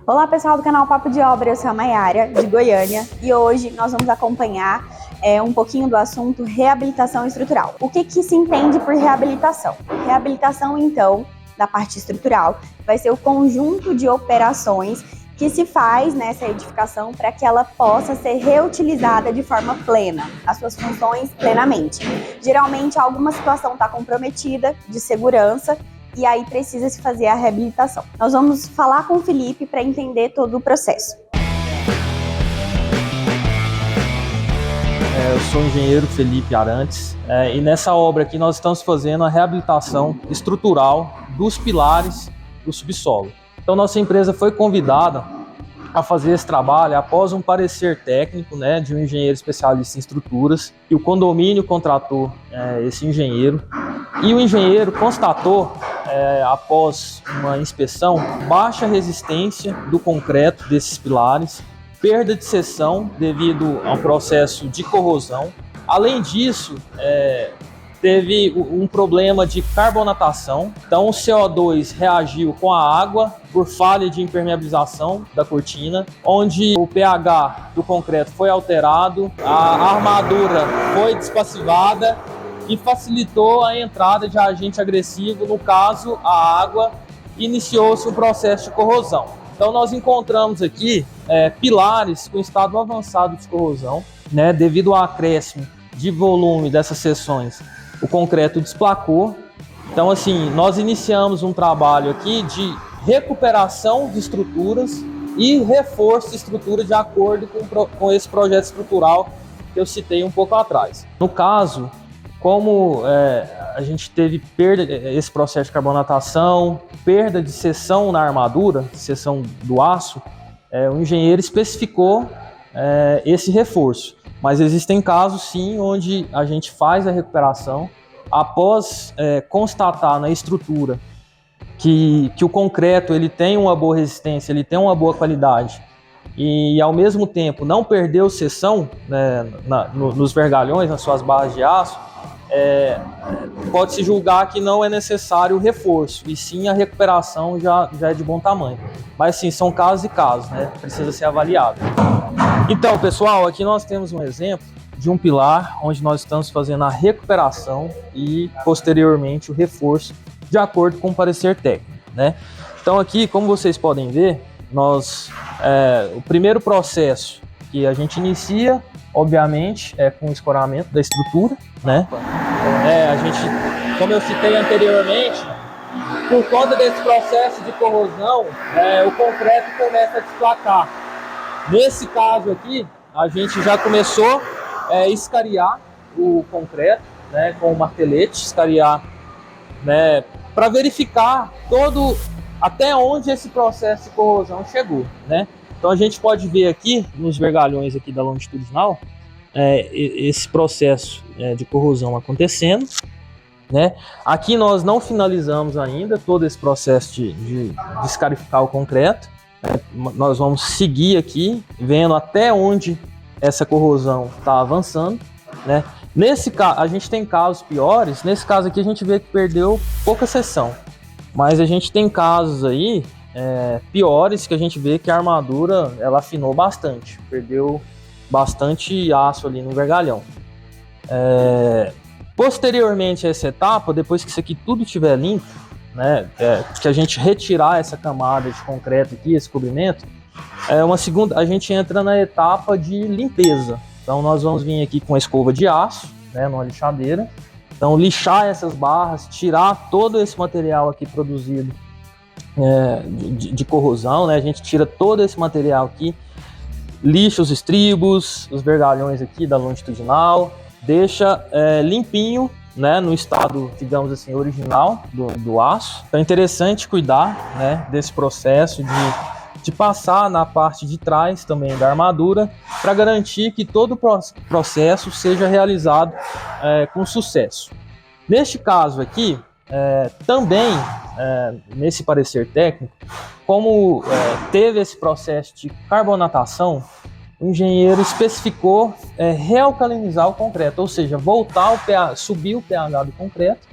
Olá pessoal do canal Papo de Obra, eu sou a Mayara, de Goiânia, e hoje nós vamos acompanhar um pouquinho do assunto reabilitação estrutural. O que se entende por reabilitação? Reabilitação, então, da parte estrutural, vai ser o conjunto de operações que se faz nessa edificação para que ela possa ser reutilizada de forma plena, as suas funções plenamente. Geralmente alguma situação está comprometida de segurança, e aí precisa se fazer a reabilitação. Nós vamos falar com o Felipe para entender todo o processo. Eu sou o engenheiro Felipe Arantes e nessa obra aqui nós estamos fazendo a reabilitação estrutural dos pilares do subsolo. Então nossa empresa foi convidada a fazer esse trabalho após um parecer técnico, de um engenheiro especialista em estruturas, e o condomínio contratou esse engenheiro, e o engenheiro constatou, após uma inspeção, baixa resistência do concreto desses pilares, perda de seção devido ao processo de corrosão. Além disso, teve um problema de carbonatação, então o CO2 reagiu com a água por falha de impermeabilização da cortina, onde o pH do concreto foi alterado, a armadura foi despassivada e facilitou a entrada de agente agressivo, no caso a água, iniciou-se o processo de corrosão. Então nós encontramos aqui pilares com estado avançado de corrosão, devido ao acréscimo de volume dessas seções. O concreto desplacou. Então assim, nós iniciamos um trabalho aqui de recuperação de estruturas e reforço de estrutura de acordo com esse projeto estrutural que eu citei um pouco atrás. No caso, como a gente teve perda, esse processo de carbonatação, perda de seção na armadura, seção do aço, o engenheiro especificou esse reforço. Mas existem casos sim onde a gente faz a recuperação após constatar na estrutura que o concreto ele tem uma boa resistência, ele tem uma boa qualidade e ao mesmo tempo não perdeu seção nos vergalhões, nas suas barras de aço. Pode-se julgar que não é necessário o reforço, e sim a recuperação já é de bom tamanho. Mas sim, são casos e casos, precisa ser avaliado. Então, pessoal, aqui nós temos um exemplo de um pilar onde nós estamos fazendo a recuperação e posteriormente o reforço de acordo com o parecer técnico, Então aqui, como vocês podem ver, o primeiro processo que a gente inicia, obviamente, é com o escoramento da estrutura, a gente, como eu citei anteriormente, por conta desse processo de corrosão, o concreto começa a desplacar. Nesse caso aqui, a gente já começou a escariar o concreto, com o martelete, escariar, para verificar até onde esse processo de corrosão chegou, Então a gente pode ver aqui nos vergalhões aqui da longitudinal esse processo de corrosão acontecendo, Aqui nós não finalizamos ainda todo esse processo de escarificar o concreto. Nós vamos seguir aqui vendo até onde essa corrosão está avançando, Nesse caso a gente tem casos piores. Nesse caso aqui a gente vê que perdeu pouca seção, mas a gente tem casos aí piores que a gente vê que a armadura ela afinou bastante, perdeu bastante aço ali no vergalhão. Posteriormente a essa etapa, depois que isso aqui tudo estiver limpo, que a gente retirar essa camada de concreto aqui, esse cobrimento, a gente entra na etapa de limpeza. Então nós vamos vir aqui com a escova de aço, numa lixadeira. Então lixar essas barras, tirar todo esse material aqui produzido de corrosão, A gente tira todo esse material aqui, lixa os estribos, os vergalhões aqui da longitudinal, deixa limpinho, no estado, digamos assim, original do aço. Então é interessante cuidar desse processo de passar na parte de trás também da armadura para garantir que todo o processo seja realizado com sucesso. Neste caso aqui, também nesse parecer técnico, como teve esse processo de carbonatação, o engenheiro especificou realcalinizar o concreto, ou seja, voltar o pH, subir o pH do concreto,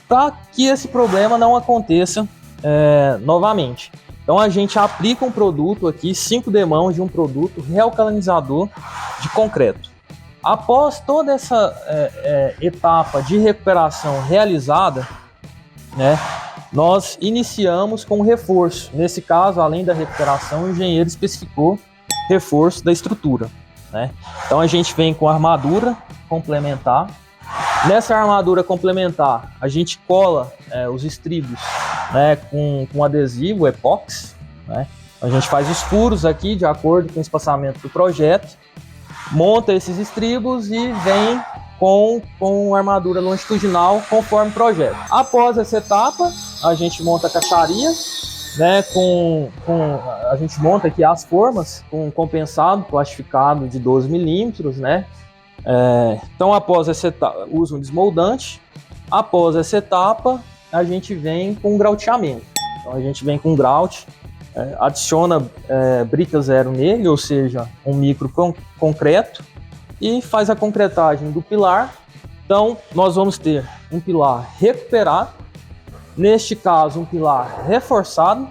para que esse problema não aconteça novamente. Então a gente aplica um produto aqui, 5 demãos de um produto realcalinizador de concreto. Após toda essa etapa de recuperação realizada, né, nós iniciamos com o reforço. Nesse caso, além da recuperação, o engenheiro especificou reforço da estrutura, né? Então a gente vem com a armadura complementar. Nessa armadura complementar, a gente cola os estribos, né, com adesivo epóxi, né? A gente faz os furos aqui de acordo com o espaçamento do projeto, monta esses estribos e vem com armadura longitudinal conforme o projeto. Após essa etapa, a gente monta a caixaria, né, a gente monta aqui as formas com compensado plastificado de 12 milímetros, né? Então, após essa etapa, usa um desmoldante. Após essa etapa, a gente vem com grauteamento. Então, a gente vem com grout, adiciona brica zero nele, ou seja, um micro concreto, e faz a concretagem do pilar. Então, nós vamos ter um pilar recuperado, neste caso, um pilar reforçado.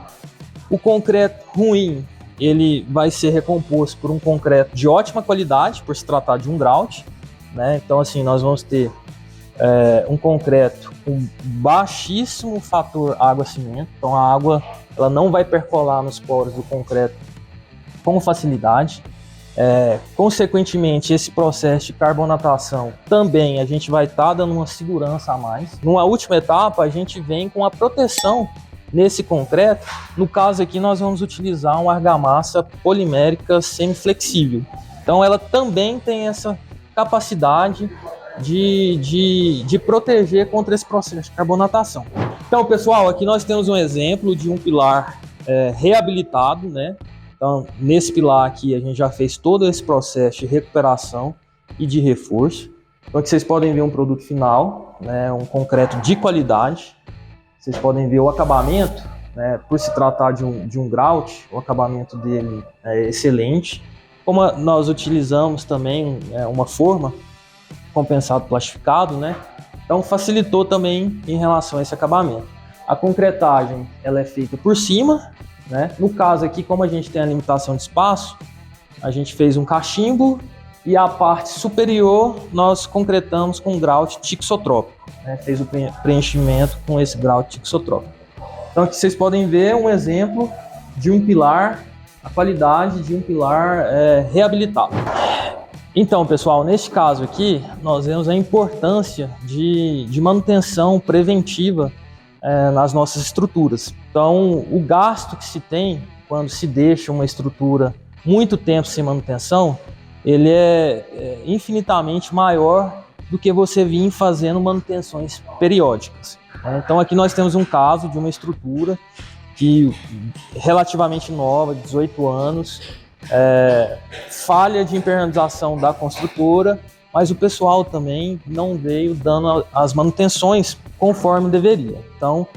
O concreto ruim, ele vai ser recomposto por um concreto de ótima qualidade, por se tratar de um grout, né? Então, assim, nós vamos ter um concreto com baixíssimo fator água-cimento. Então, a água ela não vai percolar nos poros do concreto com facilidade. Consequentemente, esse processo de carbonatação também a gente vai estar dando uma segurança a mais. Numa última etapa, a gente vem com a proteção nesse concreto. No caso aqui, nós vamos utilizar uma argamassa polimérica semiflexível. Então, ela também tem essa capacidade de proteger contra esse processo de carbonatação. Então, pessoal, aqui nós temos um exemplo de um pilar reabilitado, né? Então, nesse pilar aqui, a gente já fez todo esse processo de recuperação e de reforço. Então, aqui vocês podem ver um produto final, né, um concreto de qualidade. Vocês podem ver o acabamento, né, por se tratar de um grout, o acabamento dele é excelente. Como nós utilizamos também uma forma compensado plastificado, né, então facilitou também em relação a esse acabamento. A concretagem ela é feita por cima, né? No caso aqui, como a gente tem a limitação de espaço, a gente fez um cachimbo e a parte superior nós concretamos com grout tixotrópico, né? Fez o preenchimento com esse grout tixotrópico. Então aqui vocês podem ver um exemplo de um pilar, a qualidade de um pilar reabilitado. Então, pessoal, neste caso aqui, nós vemos a importância de manutenção preventiva nas nossas estruturas. Então, o gasto que se tem quando se deixa uma estrutura muito tempo sem manutenção, ele é infinitamente maior do que você vir fazendo manutenções periódicas. Então, aqui nós temos um caso de uma estrutura que relativamente nova, 18 anos, falha de impermeabilização da construtora, mas o pessoal também não veio dando as manutenções conforme deveria. Então,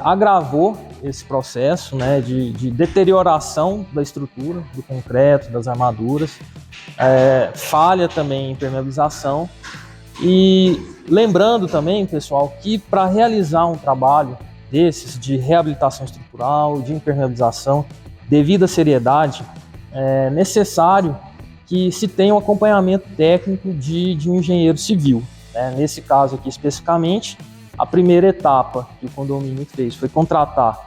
agravou esse processo, né, de deterioração da estrutura, do concreto, das armaduras, falha também em impermeabilização. E lembrando também, pessoal, que para realizar um trabalho desses de reabilitação estrutural, de impermeabilização, devido à seriedade, é necessário que se tenha um acompanhamento técnico de um engenheiro civil. Nesse caso aqui especificamente, a primeira etapa que o condomínio fez foi contratar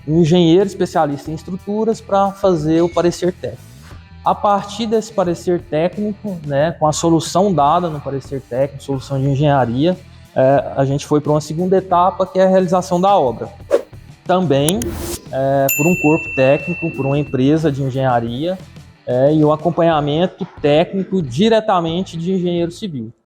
um engenheiro especialista em estruturas para fazer o parecer técnico. A partir desse parecer técnico, né, com a solução dada no parecer técnico, solução de engenharia, a gente foi para uma segunda etapa, que é a realização da obra. Também por um corpo técnico, por uma empresa de engenharia, e o acompanhamento técnico diretamente de engenheiro civil.